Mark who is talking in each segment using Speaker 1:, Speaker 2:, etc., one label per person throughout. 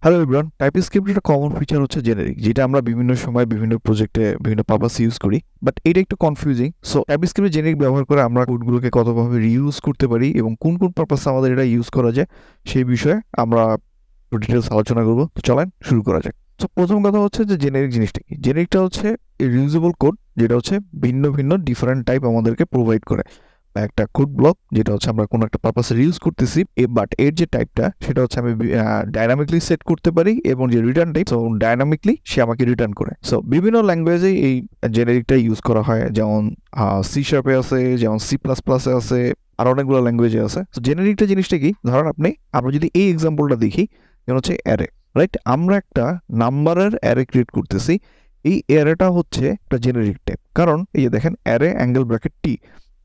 Speaker 1: Hello everyone, টাইপস্ক্রিপ্টের একটা common feature হচ্ছে generic, যেটা আমরা বিভিন্ন সময় বিভিন্ন প্রজেক্টে বিভিন্ন পারপাস ইউজ করি। বাট এটা একটু কনফিউজিং। সো টাইপস্ক্রিপ্টের জেনেরিক ব্যবহার করে আমরা কোডগুলোকে কতভাবে রিইউজ করতে পারি এবং কোন কোন পারপাসে আমাদের এটা ইউজ করা যায় সেই বিষয়ে আমরা ডিটেলস আলোচনা করবো। তো চলেন শুরু করা যাক। তো প্রথম কথা হচ্ছে যে জেনেরিক জিনিসটা কি। জেনেরিকটা হচ্ছে রিউজেবল কোড, যেটা হচ্ছে ভিন্ন ভিন্ন ডিফারেন্ট টাইপ আমাদেরকে প্রোভাইড করে, বা একটা কোড ব্লক যেটা হচ্ছে আমরা কোনো একটা পারপাসে ইউজ করতেছি, বাট এর যে টাইপটা সেটা হচ্ছে আমি ডাইনামিকলি সেট করতে পারি, এবং যে রিটার্ন টাইপ, সো ডাইনামিকলি সে আমাকে রিটার্ন করে। সো বিভিন্ন ল্যাঙ্গুয়েজে এই জেনেরিকটা ইউজ করা হয়, যেমন সি শার্পে আছে, যেমন সি প্লাস প্লাসে আছে, আর অনেকগুলো ল্যাঙ্গুয়েজে আছে। তো জেনেরিকটা জিনিসটা কি, ধরেন আমরা যদি এই এক্সাম্পলটা দেখি, যেমন হচ্ছে অ্যারে, রাইট? আমরা একটা নাম্বারের অ্যারে ক্রিয়েট করতেছি। এই অ্যারেটা হচ্ছে একটা জেনেরিক টাইপ, কারণ এই যে দেখেন অ্যারে অ্যাঙ্গেল ব্র্যাকেট টি,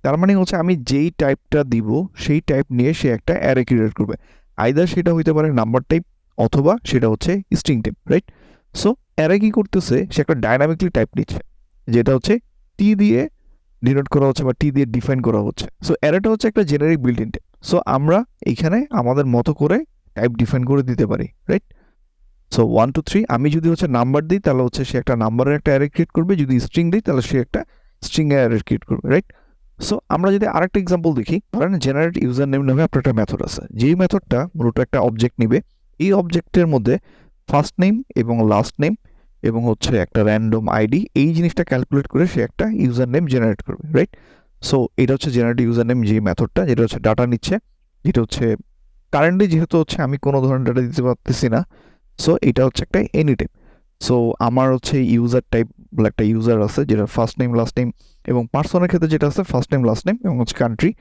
Speaker 1: তার মানে হচ্ছে আমি যেই টাইপটা দিব সেই টাইপ নিয়ে সে একটা অ্যারে ক্রিয়েট করবে। আইদার সেটা হইতে পারে নাম্বার টাইপ, অথবা সেটা হচ্ছে string type, right? So array কি করতেছে, সে একটা ডাইনামিকলি টাইপ নিচ্ছে, যেটা হচ্ছে টি দিয়ে ডিনোট করা হচ্ছে বা টি দিয়ে ডিফাইন করা হচ্ছে। সো অ্যারেটা হচ্ছে একটা generic built in type. So আমরা এইখানে আমাদের মতো করে টাইপ ডিফাইন করে দিতে পারি, রাইট? সো 1 2 3 আমি যদি হচ্ছে নাম্বার দিই, তাহলে হচ্ছে সে একটা নাম্বারের একটা অ্যারে ক্রিয়েট করবে। যদি স্ট্রিং দিই, তাহলে সে একটা স্ট্রিং অ্যারে ক্রিয়েট করবে, রাইট? সো আমরা যদি আরেকটা এক্সাম্পল দেখি, ধরেন জেনারেট ইউজার নেম নামে আপনার একটা মেথড আছে, যেই মেথডটা মূলত একটা অবজেক্ট নিবে। এই অবজেক্টের মধ্যে ফার্স্ট নেম এবং লাস্ট নেম এবং হচ্ছে একটা র্যান্ডম আইডি, এই জিনিসটা ক্যালকুলেট করে সে একটা ইউজার নেম জেনারেট করবে, রাইট? সো এটা হচ্ছে জেনারেট ইউজার নেম, যে মেথডটা, যেটা হচ্ছে ডাটা নিচ্ছে, যেটা হচ্ছে কারেন্টলি যেহেতু হচ্ছে আমি কোনো ধরনের ডাটা দিতে পারতেছি না, সো এটা হচ্ছে একটা এনি টাইপ। সো আমার হচ্ছে ইউজার টাইপ বলে একটা ইউজার আছে, যেটা ফার্স্ট নেম লাস্ট নেম, এবং পার্সনের ক্ষেত্রে যেটা আছে ফার্স্ট নেম লাস্ট নেম এবং হচ্ছে কান্ট্রি।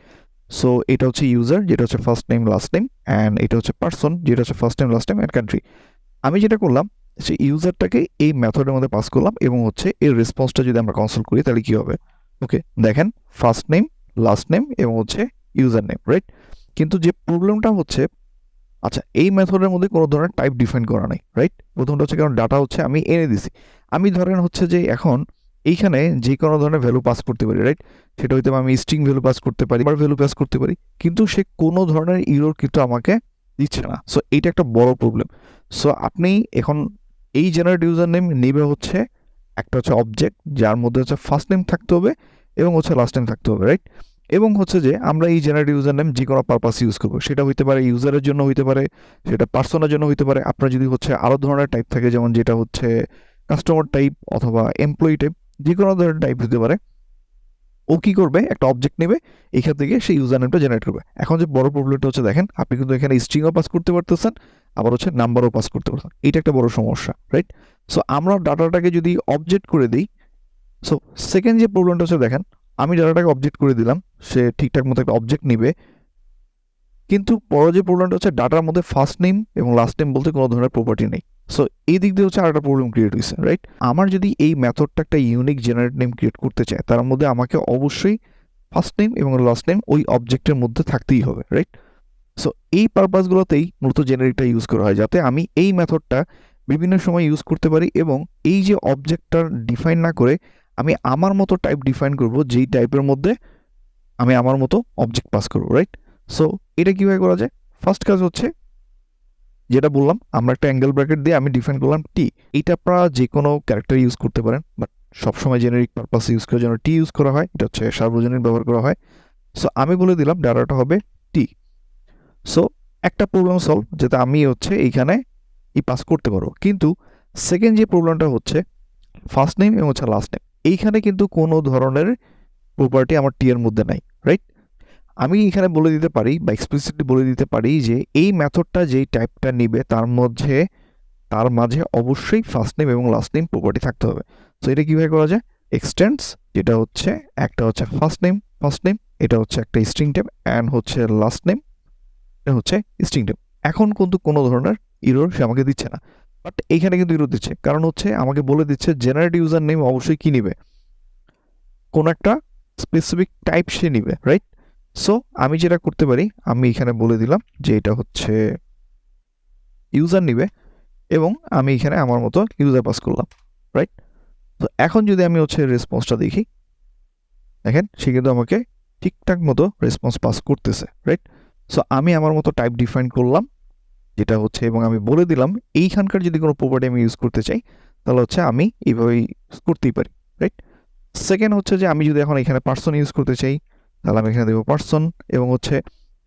Speaker 1: সো এটা হচ্ছে ইউজার, যেটা হচ্ছে first name last name, and এটা হচ্ছে পার্সন, যেটা হচ্ছে first name last name and country. আমি যেটা করলাম, সেই ইউজারটাকে এই মেথডের মধ্যে পাস করলাম, এবং হচ্ছে এর রেসপন্সটা যদি আমরা কনসোল করি, তাহলে কি হবে? ওকে, দেখেন ফার্স্ট নেম, লাস্ট নেম এবং হচ্ছে ইউজার নেম, রাইট? কিন্তু যে প্রবলেমটা হচ্ছে, আচ্ছা এই মেথডের মধ্যে কোনো ধরনের টাইপ ডিফাইন করা নাই, রাইট? প্রথমটা হচ্ছে কারণ ডাটা হচ্ছে আমি এনে দিছি। আমি ধরেন হচ্ছে যে এখন এইখানে যে কোনো ধরনের ভ্যালু পাস করতে পারি, রাইট? সেটা হয়তো আমি স্ট্রিং ভ্যালু পাস করতে পারি, আবার ভ্যালু পাস করতে পারি, কিন্তু সে কোনো ধরনের ইরর কিন্তু আমাকে দিচ্ছে না। সো এইটা একটা বড় প্রবলেম। সো আপনি এখন এই জেনারেট ইউজার নেম নেবে হচ্ছে একটা হচ্ছে অবজেক্ট, যার মধ্যে হচ্ছে ফার্স্ট নেম থাকতে হবে এবং হচ্ছে লাস্ট নেম থাকতে হবে, রাইট? এবং হচ্ছে যে আমরা এই জেনারেট ইউজার নেম যে কোনো পারপাস ইউজ করবো, সেটা হইতে পারে ইউজারের জন্য, হইতে পারে সেটা পার্সনের জন্য, হইতে পারে আপনার যদি হচ্ছে আরও ধরনের টাইপ থাকে, যেমন যেটা হচ্ছে কাস্টমার টাইপ অথবা এমপ্লয়ি টাইপ, যে কোনো ধরনের টাইপ হতে পারে। ও কি করবে, একটা অবজেক্ট নেবে, এখান থেকে সেই ইউজার নেমটা জেনারেট করবে। এখন যে বড় প্রবলেমটা হচ্ছে, দেখেন আপনি কিন্তু এখানে স্ট্রিংও পাস করতে পারতেছেন, আবার হচ্ছে নাম্বারও পাস করতে পারতেন। এটা একটা বড় সমস্যা, রাইট? সো আমরা ডাটাটাকে যদি অবজেক্ট করে দিই, সো সেকেন্ড যে প্রবলেমটা হচ্ছে, দেখেন আমি ডাটাটাকে অবজেক্ট করে দিলাম, সে ঠিকঠাক মতো একটা অবজেক্ট নিবে, কিন্তু বড় যে প্রবলেমটা হচ্ছে, ডাটার মধ্যে ফার্স্ট নেম এবং লাস্ট নেম বলতে কোনো ধরনের প্রপার্টি নেই। সো এই দিক দিয়ে হচ্ছে আরেকটা প্রবলেম ক্রিয়েট হয়েছে, রাইট? আমার যদি এই মেথডটা একটা ইউনিক জেনারেট নেম ক্রিয়েট করতে চায়, তার মধ্যে আমাকে অবশ্যই ফার্স্ট নেম এবং লাস্ট নেম ওই অবজেক্টের মধ্যে থাকতেই হবে, রাইট? সো এই পারপাসগুলোতেই মূলত জেনারেটটা ইউজ করা হয়, যাতে আমি এই মেথডটা বিভিন্ন সময় ইউজ করতে পারি, এবং এই যে অবজেক্টটা ডিফাইন না করে আমি আমার মতো টাইপ ডিফাইন করব, যেই টাইপের মধ্যে আমি আমার মতো অবজেক্ট পাস করবো, রাইট? সো এটা কীভাবে করা যায়? ফার্স্ট কাজ হচ্ছে, যেটা বললাম, আমরা একটা অ্যাঙ্গেল ব্র্যাকেট দিয়ে আমি ডিফাইন করলাম টি। এটা আপনারা যে কোনো ক্যারেক্টার ইউজ করতে পারেন, বাট সবসময় জেনারিক পারপাস ইউজ করার জন্য টি ইউজ করা হয়, এটা হচ্ছে সার্বজনীন ব্যবহার করা হয়। সো আমি বলে দিলাম ডাটাটা হবে টি। সো একটা প্রবলেম সলভ, যাতে আমি হচ্ছে এইখানে পাস করতে পারবো। কিন্তু সেকেন্ড যে প্রবলেমটা হচ্ছে, ফার্স্ট নেম এবং হচ্ছে লাস্ট নেম, এইখানে কিন্তু কোনো ধরনের প্রপার্টি আমার টি এর মধ্যে নাই, রাইট? আমি এখানে বলে দিতে পারি বা এক্সপ্লিসিটলি বলে দিতে পারি যে এই মেথডটা যেই টাইপটা নিবে, তার মাঝে অবশ্যই ফার্স্ট নেম এবং লাস্ট নেম প্রপার্টি থাকতে হবে। সো এটা কীভাবে করা যায়? এক্সটেন্স, যেটা হচ্ছে একটা হচ্ছে ফার্স্ট নেম, এটা হচ্ছে একটা স্ট্রিং টাইপ, অ্যান্ড হচ্ছে লাস্ট নেম, এটা হচ্ছে স্ট্রিং টাইপ। এখন কিন্তু কোনো ধরনের ইরর সে আমাকে দিচ্ছে না, বাট এইখানে কিন্তু ইরর দিচ্ছে, কারণ হচ্ছে আমাকে বলে দিচ্ছে জেনারেট ইউজার নেম অবশ্যই কি নিবে, কোন একটা স্পেসিফিক টাইপ সে নিবে, রাইট? সো আমি যেটা করতে পারি, আমি এখানে বলে দিলাম যে এটা হচ্ছে ইউজার নিবে, এবং আমি এখানে আমার মতো ইউজার পাস করলাম, রাইট? তো এখন যদি আমি হচ্ছে রেসপন্সটা দেখি, দেখেন সে কিন্তু আমাকে ঠিকঠাক মতো রেসপন্স পাস করতেছে, রাইট? সো আমি আমার মতো টাইপ ডিফাইন করলাম, যেটা হচ্ছে, এবং আমি বলে দিলাম এইখানকার যদি কোনো প্রপার্টি আমি ইউজ করতে চাই তাহলে হচ্ছে আমি এইভাবেই করতেই পারি, রাইট? সেকেন্ড হচ্ছে যে আমি যদি এখন এখানে পার্সন ইউজ করতে চাই তাহলে আমি এখানে দেবো পার্সন, এবং হচ্ছে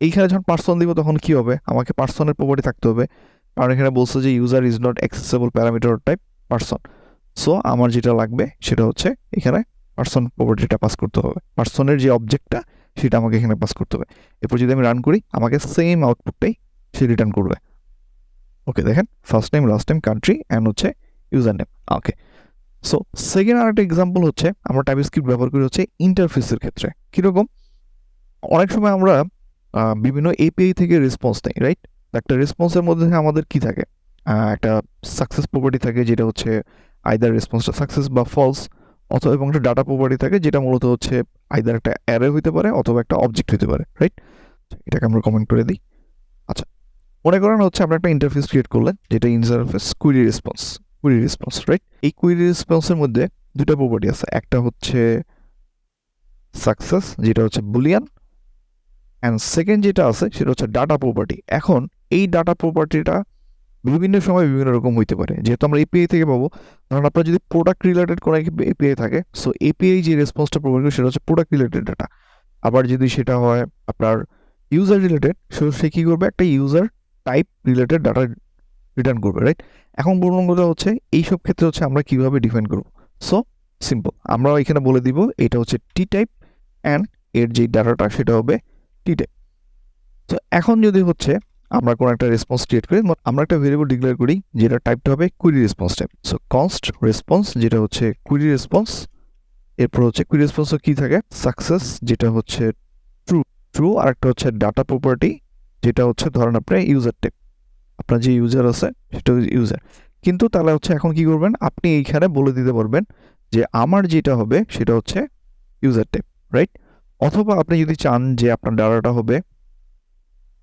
Speaker 1: এইখানে যখন পার্সন দিব তখন কি হবে, আমাকে পার্সনের প্রপার্টি থাকতে হবে, কারণ এখানে বলছে যে user is not accessible parameter type person. So আমার যেটা লাগবে সেটা হচ্ছে এখানে পার্সন প্রপার্টিটা পাস করতে হবে, পার্সনের যে অবজেক্টটা সেটা আমাকে এখানে পাস করতে হবে। এরপর যদি আমি রান করি আমাকে সেম আউটপুটটাই সে রিটার্ন করবে। ওকে, দেখেন first name, last name, country and হচ্ছে ইউজার নেম। ওকে, সো সেকেন্ড আরেকটা এক্সাম্পল হচ্ছে আমরা টাইপস্ক্রিপ্ট ব্যবহার করি হচ্ছে ইন্টারফেসের ক্ষেত্রে। কীরকম, অনেক সময় আমরা বিভিন্ন এপিআই থেকে রেসপন্স নেই, রাইট? একটা রেসপন্সের মধ্যে আমাদের কি থাকে, একটা সাকসেস প্রপার্টি থাকে যেটা হচ্ছে আইদার রেসপন্সটা সাকসেস বা ফলস, অথবা এবং একটা ডাটা প্রপার্টি থাকে যেটা মূলত হচ্ছে আইদার একটা অ্যারে হইতে পারে অথবা একটা অবজেক্ট হইতে পারে, রাইট? এটাকে আমরা কমেন্ট করে দিই। আচ্ছা, মনে করেন হচ্ছে আমরা একটা ইন্টারফেস ক্রিয়েট করলেন যেটা ইন্টারফেস কুইরি রেসপন্স, রাইট? এই কুইরি রেসপন্সের মধ্যে দুটো প্রপার্টি আছে, একটা হচ্ছে সাকসেস যেটা হচ্ছে বুলিয়ান, অ্যান্ড সেকেন্ড যেটা আছে সেটা হচ্ছে ডাটা প্রপার্টি। এখন এই ডাটা প্রপার্টিটা বিভিন্ন সময় বিভিন্ন রকম হইতে পারে, যেহেতু আমরা এপিআই থেকে পাবো। কারণ আপনার যদি প্রোডাক্ট রিলেটেড কোনো এপিআই থাকে, সো এপিআই যে রেসপন্সটা প্রোভাইড করে সেটা হচ্ছে প্রোডাক্ট রিলেটেড ডাটা। আবার যদি সেটা হয় আপনার ইউজার রিলেটেড, সে কী করবে, একটা user type related data return করবে, রাইট? এখন বর্ণনাটা হচ্ছে এইসব ক্ষেত্রে হচ্ছে আমরা কীভাবে ডিফাইন করবো। সো সিম্পল, আমরা এখানে বলে দিব এটা হচ্ছে টি টাইপ অ্যান্ড এর যে ডাটাটা সেটা হবে টি টাইপ। তো এখন যদি হচ্ছে আমরা কোনো একটা রেসপন্স ক্রিয়েট করি, আমরা একটা ভেরিয়েবল ডিক্লেয়ার করি যেটা টাইপটা হবে query response type. So const response যেটা হচ্ছে কুইরি রেসপন্স, এরপর হচ্ছে কুইরি রেসপন্সে কী থাকে, সাকসেস যেটা হচ্ছে ট্রু, আর একটা হচ্ছে ডাটা প্রপার্টি যেটা হচ্ছে ধরেন আপনার ইউজার টাইপ, আপনার যে ইউজার আছে সেটা ইউজার। কিন্তু তাহলে হচ্ছে এখন কি করবেন, আপনি এইখানে বলে দিতে পারবেন যে আমার যেটা হবে সেটা হচ্ছে ইউজার টাইপ, রাইট? অথবা আপনি যদি চান যে আপনার ডাটাটা হবে,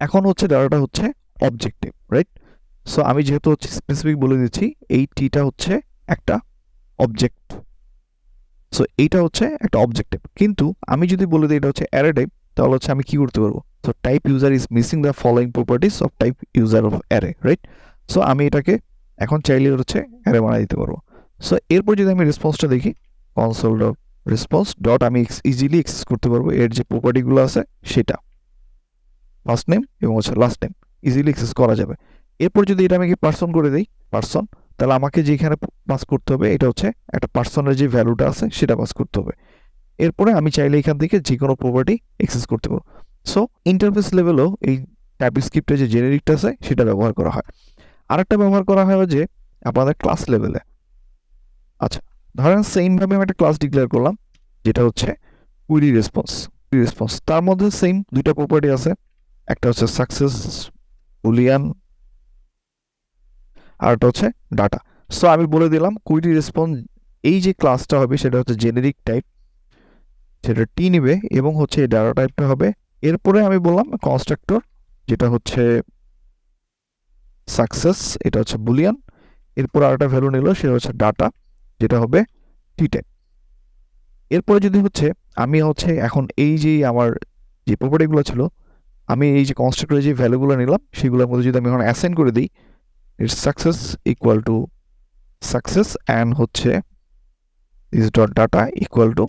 Speaker 1: এখন হচ্ছে ডাটাটা হচ্ছে অবজেক্টিভ, রাইট? সো আমি যেহেতু হচ্ছে স্পেসিফিক বলে দিচ্ছি এই টিটা হচ্ছে একটা অবজেক্ট, সো এইটা হচ্ছে একটা অবজেক্টিভ। কিন্তু আমি যদি বলে দিই এটা হচ্ছে অ্যারে টাইপ, তাহলে হচ্ছে আমি কি করতে পারবো, so type user is missing the following properties of type user of array, right? So আমি এটাকে এখন চাইলে হচ্ছে অ্যারে বানিয়ে দিতে পারবো। সো এরপর যদি আমি রেসপন্সটা দেখি, কনসোল ডট রেসপন্স ডট, আমি ইজিলি এক্সেস করতে পারবো এর যে প্রপার্টিগুলো আছে সেটা, ফার্স্ট নেম এবং হচ্ছে লাস্ট নেম ইজিলি অ্যাক্সেস করা যাবে। এরপর যদি এটা আমি পার্সন করে দিই পার্সন, তাহলে আমাকে যেখানে পাস করতে হবে এটা হচ্ছে একটা পার্সনের যে ভ্যালুটা আছে সেটা পাস করতে হবে। এরপরে আমি চাইলে এখান থেকে যে কোনো প্রপার্টি অ্যাক্সেস করতে পারবো। সো ইন্টারফেস লেভেলেও এই টাইপস্ক্রিপ্টের যে জেনারিকটা আছে সেটা ব্যবহার করা হয়। আরেকটা ব্যবহার করা হয় যে আপনাদের ক্লাস লেভেলে। আচ্ছা, ধরেন সেমভাবে আমি একটা ক্লাস ডিক্লেয়ার করলাম যেটা হচ্ছে কুইরি রেসপন্স, তার মধ্যে সেম দুইটা প্রপার্টি আছে, একটা হচ্ছে সাকসেস বুলিয়ান আর একটা হচ্ছে ডাটা। সো আমি বলে দিলাম কুইরি রেসপন্স এই যে ক্লাসটা হবে সেটা হচ্ছে জেনেরিক টাইপ, সেটা টি নিবে এবং হচ্ছে এই ডাটা টাইপটা হবে। এরপরে আমি বললাম কনস্ট্রাক্টর যেটা হচ্ছে সাকসেস, এটা হচ্ছে বুলিয়ান, এরপর আরেকটা ভ্যালু নিল সেটা হচ্ছে ডাটা যেটা হবে টি টাইপ। এরপরে যদি হচ্ছে আমি হচ্ছে এখন এই যে আমার যে প্রপার্টিগুলো ছিল, আমি এই যে কনস্ট্রাক্টরের যে ভ্যালুগুলো নিলাম সেগুলোর মধ্যে যদি আমি এখন অ্যাসাইন করে দিই, it's success equal to success and হচ্ছে is dot data equal to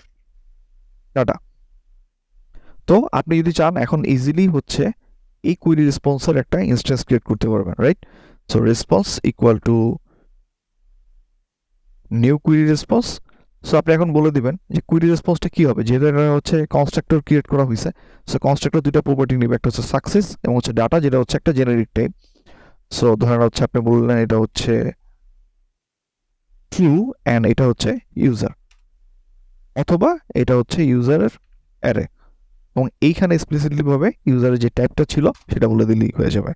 Speaker 1: data. তো আপনি যদি চান এখন ইজিলি হচ্ছে এই কুইরি রেসপন্সের একটা ইনস্ট্যান্স ক্রিয়েট করতে পারবেন, right? So response equal two new query response. So আপনি এখন বলে দিবেন যে কুইরি রেসপন্সটা কী হবে, যেহেতু এটা হচ্ছে কনস্ট্রাক্টর ক্রিয়েট করা হয়েছে। সো কনস্ট্রাক্টর দুটো প্রপার্টি নেবে, একটা হচ্ছে সাকসেস এবং হচ্ছে ডাটা যেটা হচ্ছে একটা জেনারিক টাইপ। সো ধরেন হচ্ছে আপনি বললেন এটা হচ্ছে ট্রু অ্যান্ড এটা হচ্ছে ইউজার, অথবা এটা হচ্ছে ইউজারের অ্যারে, এবং এইখানে এক্সপ্লিসিটলি ভাবে ইউজারের যে টাইপটা ছিল সেটা বলে দিলেই হয়ে যাবে।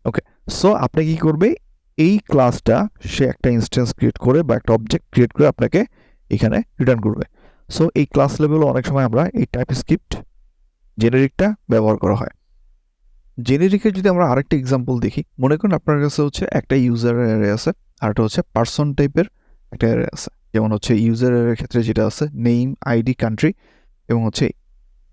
Speaker 1: ওকে, সো আপনি কি করবে, এই ক্লাসটা সে একটা ইনস্ট্যান্স ক্রিয়েট করে বা একটা অবজেক্ট ক্রিয়েট করে আপনাকে এখানে রিটার্ন করবে। সো এই ক্লাস লেভেলে অনেক সময় আমরা এই টাইপস্ক্রিপ্ট জেনেরিকটা ব্যবহার করা হয়। জেনেরিকের যদি আমরা আরেকটা এক্সাম্পল দেখি, মনে করেন আপনার কাছে হচ্ছে একটা ইউজারের অ্যারে আছে আর একটা হচ্ছে পার্সন টাইপের একটা অ্যারে আছে। যেমন হচ্ছে ইউজারের ক্ষেত্রে যেটা আছে নেম, আইডি, কান্ট্রি, এবং হচ্ছে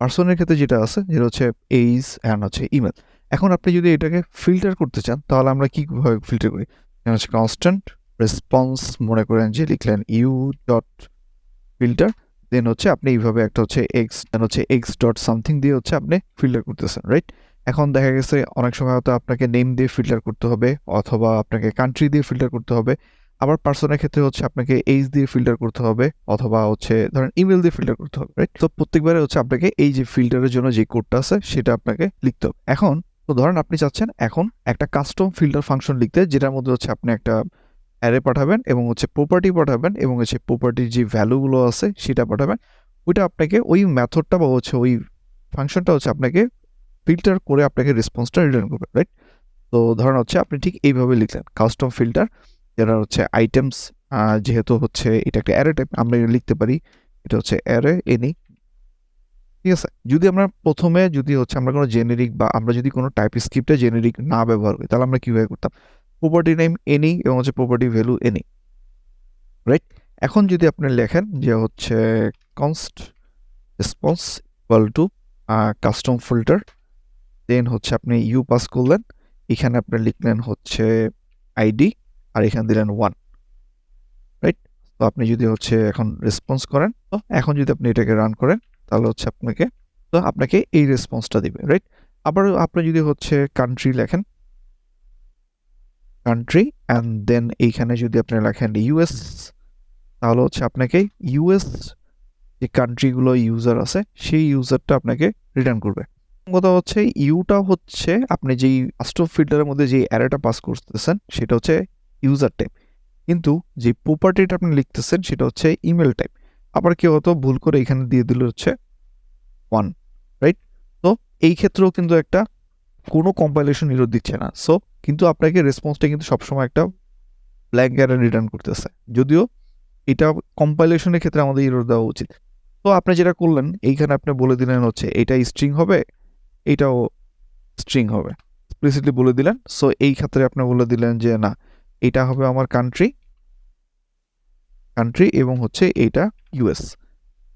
Speaker 1: পার্সনের ক্ষেত্রে যেটা আছে যেটা হচ্ছে এইজ অ্যান্ড হচ্ছে ইমেল। এখন আপনি যদি এটাকে ফিল্টার করতে চান তাহলে আমরা কিভাবে ফিল্টার করি? হচ্ছে কনস্ট্যান্ট রেসপন্স, মনে করেন যে লিখলেন ইউ ডট ফিল্টার, দেন হচ্ছে আপনি এইভাবে একটা হচ্ছে এক্স, দেন হচ্ছে এক্স ডট সামথিং দিয়ে হচ্ছে আপনি ফিল্টার করতেছেন, রাইট? এখন দেখা গেছে অনেক সময় হয়তো আপনাকে নেম দিয়ে ফিল্টার করতে হবে, অথবা আপনাকে কান্ট্রি দিয়ে ফিল্টার করতে হবে, আবার পার্সনের ক্ষেত্রে হচ্ছে আপনাকে এইজ দিয়ে ফিল্টার করতে হবে, অথবা হচ্ছে ধরেন ইমেল দিয়ে ফিল্টার করতে হবে, রাইট? তো প্রত্যেকবারে হচ্ছে আপনাকে এই যে ফিল্টারের জন্য যে কোডটা আছে সেটা আপনাকে লিখতে হবে। এখন তো ধরেন আপনি চাচ্ছেন এখন একটা কাস্টম ফিল্টার ফাংশন লিখতে, যেটার মধ্যে হচ্ছে আপনি একটা অ্যারে পাঠাবেন এবং হচ্ছে প্রপার্টি পাঠাবেন এবং হচ্ছে প্রপার্টির যে ভ্যালুগুলো আছে সেটা পাঠাবেন। ওইটা আপনাকে ওই মেথডটা বা হচ্ছে ওই ফাংশনটা হচ্ছে আপনাকে ফিল্টার করে আপনাকে রেসপন্সটা রিটার্ন করবে, রাইট? তো ধরেন হচ্ছে আপনি ঠিক এইভাবে লিখলেন কাস্টম ফিল্টার, যেটা হচ্ছে আইটেমস, যেহেতু হচ্ছে এটা একটা অ্যারে টাইপ, আমরা লিখতে পারি এটা হচ্ছে অ্যারে এনি, ঠিক আছে? যদি আমরা প্রথমে যদি হচ্ছে আমরা কোনো জেনেরিক বা আমরা যদি কোনো টাইপস্ক্রিপ্টে জেনেরিক না ব্যবহার করি তাহলে আমরা কিভাবে করতাম? প্রপার্টি নেম এনি এবং হচ্ছে প্রপার্টি ভ্যালু এনি, রাইট? এখন যদি আপনি লেখেন যে হচ্ছে const response equal to custom filter, then হচ্ছে আপনি ইউ পাস করলেন, এখানে আপনি লিখলেন হচ্ছে আইডি আর এখানে দিলেন 1, রাইট? তো আপনি যদি হচ্ছে এখন রেসপন্স করেন, তো এখন যদি আপনি এটাকে রান করেন তাহলে হচ্ছে আপনাকে এই রেসপন্সটা দিবে, রাইট? আবার আপনি যদি হচ্ছে কান্ট্রি লেখেন, কান্ট্রি অ্যান্ড দেন এইখানে যদি আপনি লেখেন ইউএস, তাহলে হচ্ছে আপনাকে ইউএস যে কান্ট্রিগুলো ইউজার আছে সেই ইউজারটা আপনাকে রিটার্ন করবে। কথা হচ্ছে ইউটা হচ্ছে আপনি যেই কাস্টম ফিল্টারের মধ্যে যে অ্যারেটা পাস করতেছেন সেটা হচ্ছে ইউজার টাইপ, কিন্তু যে প্রপার্টিটা আপনি লিখতেছেন সেটা হচ্ছে ইমেল টাইপ। আবার কেউ হয়তো ভুল করে এখানে দিয়ে দিল হচ্ছে 1, রাইট? তো এই ক্ষেত্রেও কিন্তু একটা কোনো কম্পাইলেশন এরর দিচ্ছে না, সো কিন্তু আপনাকে রেসপন্সটা কিন্তু সবসময় একটা ব্ল্যাঙ্ক এরর রিটার্ন করতেছে, যদিও এটা কম্পাইলেশনের ক্ষেত্রে আমাদের এরর দেওয়া উচিত। তো আপনি যেটা করলেন এইখানে আপনি বলে দিলেন হচ্ছে এটা স্ট্রিং হবে, এটাও স্ট্রিং হবে, এক্সপ্লিসিটলি বলে দিলেন। সো এই ক্ষেত্রে আপনি বলে দিলেন যে না, এটা হবে আমার কান্ট্রি এবং হচ্ছে এটা ইউএস।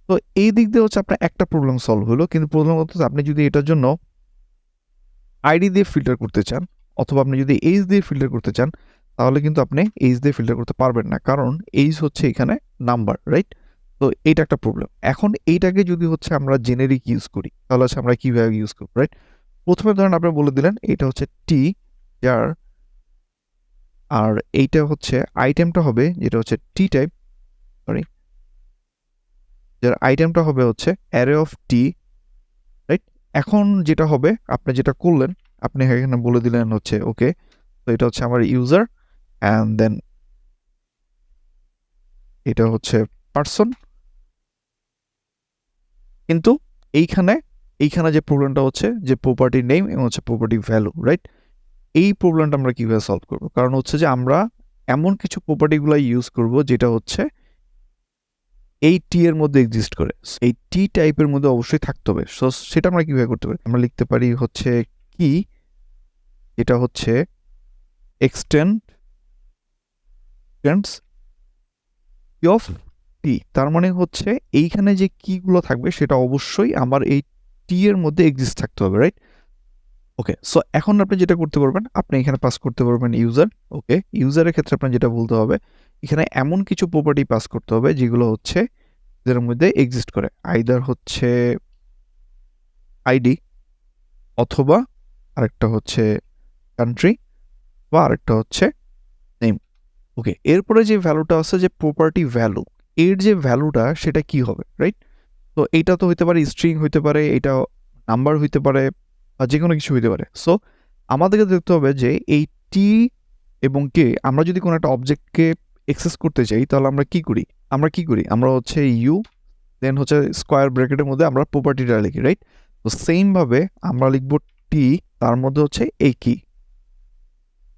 Speaker 1: তো এই দিক দিয়ে হচ্ছে আপনার একটা প্রবলেম সলভ হলো, কিন্তু প্রবলেম হচ্ছে আপনি যদি এটার জন্য আইডি দিয়ে ফিল্টার করতে চান অথবা আপনি যদি এইজ দিয়ে ফিল্টার করতে চান তাহলে কিন্তু আপনি এইজ দিয়ে ফিল্টার করতে পারবেন না, কারণ এইজ হচ্ছে এখানে নাম্বার, রাইট? তো এইটা একটা প্রবলেম। এখন এইটাকে যদি হচ্ছে আমরা জেনেরিক ইউজ করি তাহলে হচ্ছে আমরা কিভাবে ইউজ করব, রাইট? প্রথমে ধরেন আপনি বলে দিলেন এটা হচ্ছে টি, যার আর এইটা হচ্ছে আইটেমটা হবে যেটা হচ্ছে টি টাইপ, সরি, যার আইটেমটা হবে হচ্ছে অ্যারে অফ টি, রাইট? এখন যেটা হবে আপনি যেটা করলেন আপনি এখানে বলে দিলেন হচ্ছে ওকে, তো এটা হচ্ছে আমার ইউজার অ্যান্ড দেন এটা হচ্ছে পার্সন, কিন্তু এইখানে যে প্রবলেমটা হচ্ছে যে প্রপার্টি নেম এবং হচ্ছে প্রপার্টি ভ্যালু, রাইট? এই প্রবলেমটা আমরা কিভাবে সলভ করব? কারণ হচ্ছে যে আমরা এমন কিছু প্রপার্টিগুলো ইউজ করব যেটা হচ্ছে এই টি এর মধ্যে এক্সিস্ট করে, এই টি টাইপের মধ্যে অবশ্যই থাকতে হবে। সো সেটা আমরা কিভাবে করতে পারি? আমরা লিখতে পারি হচ্ছে কি, এটা হচ্ছে এক্সটেন্ডস অফ টি, তার মানে হচ্ছে এইখানে যে কিগুলো থাকবে সেটা অবশ্যই আমার এই টি এর মধ্যে এক্সিস্ট থাকতে হবে, রাইট? ওকে, সো এখন আপনি যেটা করতে পারবেন আপনি এখানে পাস করতে পারবেন ইউজার। ওকে, ইউজারের ক্ষেত্রে আপনার যেটা বলতে হবে এখানে এমন কিছু প্রপার্টি পাস করতে হবে যেগুলো হচ্ছে এদের মধ্যে এক্সিস্ট করে, আইদার হচ্ছে আইডি অথবা আরেকটা হচ্ছে কান্ট্রি বা আরেকটা হচ্ছে নেম। ওকে, এরপরে যে ভ্যালুটা আছে যে প্রপার্টি ভ্যালু, এর যে ভ্যালুটা সেটা কি হবে, রাইট? তো এইটা তো হইতে পারে স্ট্রিং হইতে পারে, এটা নাম্বার হইতে পারে বা যে কোনো কিছু হইতে পারে। সো আমাদেরকে দেখতে হবে যে এই টি এবং কে আমরা যদি কোনো একটা অবজেক্টকে এক্সেস করতে চাই তাহলে আমরা কি করি? আমরা হচ্ছে ইউ দেন হচ্ছে স্কোয়ার ব্র্যাকেটের মধ্যে আমরা প্রপার্টিটা লিখি, রাইট? তো সেম ভাবে আমরা লিখব টি, তার মধ্যে হচ্ছে এই কি।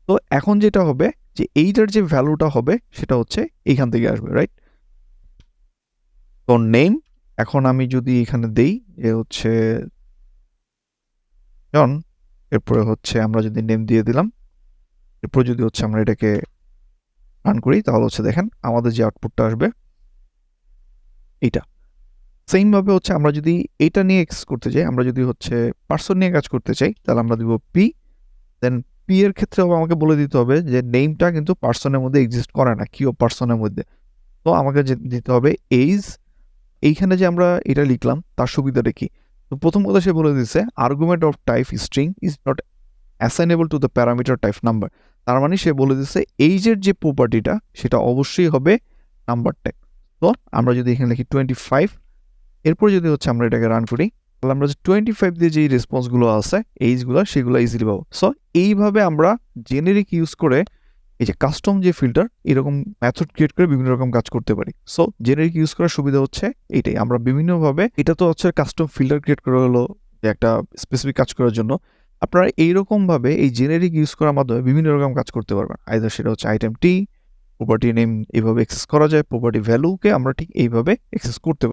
Speaker 1: তো এখন যেটা হবে যে এইটার যে ভ্যালুটা হবে সেটা হচ্ছে এইখান থেকে আসবে, রাইট? তো নেম, এখন আমি যদি এখানে দেই যে হচ্ছে জন, এরপরে হচ্ছে আমরা যদি নেম দিয়ে দিলাম, এরপর যদি হচ্ছে আমরা এটাকে রান করি তাহলে হচ্ছে দেখেন আমাদের যে আউটপুটটা আসবে এইটা। সেম ভাবে হচ্ছে আমরা যদি এটা নিয়ে এক্সেস করতে চাই, আমরা যদি হচ্ছে পার্সন নিয়ে কাজ করতে চাই, তাহলে আমরা দিব পি। দেন পি এর ক্ষেত্রে আমাকে বলে দিতে হবে যে নেমটা কিন্তু পার্সনের মধ্যে এক্সিস্ট করে না, কি ও পার্সনের মধ্যে। তো আমাকে দিতে হবে এইজ। এইখানে যে আমরা এটা লিখলাম তার সুবিধাটা কি? তো প্রথম কথা সে বলে দিচ্ছে argument of type string is not assignable to the parameter type number. তার মানে সে বলে দিচ্ছে এইজের যে প্রপার্টিটা সেটা অবশ্যই হবে নাম্বার টাইপ। তো আমরা যদি এখানে লিখি 25, এরপর যদি হচ্ছে আমরা এটাকে রান করি, তাহলে আমরা যে 25 দিয়ে যে রেসপন্সগুলো আছে এইজগুলো সেগুলো ইজিলি পাবো। সো এইভাবে আমরা জেনেরিক ইউজ করে এই যে কাস্টম যে ফিল্টার এরকম মেথড ক্রিয়েট করে বিভিন্ন রকম কাজ করতে পারি। সো জেনারিক ইউজ করার সুবিধা হচ্ছে এইটাই, আমরা বিভিন্নভাবে, এটা তো হচ্ছে কাস্টম ফিল্টার ক্রিয়েট করা হলো যে একটা স্পেসিফিক কাজ করার জন্য। আপনারা এইরকমভাবে এই জেনারিক ইউজ করার মাধ্যমে বিভিন্ন রকম কাজ করতে পারবেন। আইদার সেটা হচ্ছে আইটেম টি, প্রপার্টি নেম এইভাবে এক্সেস করা যায়, প্রপার্টি ভ্যালুকে আমরা ঠিক এইভাবে এক্সেস করতে পারি।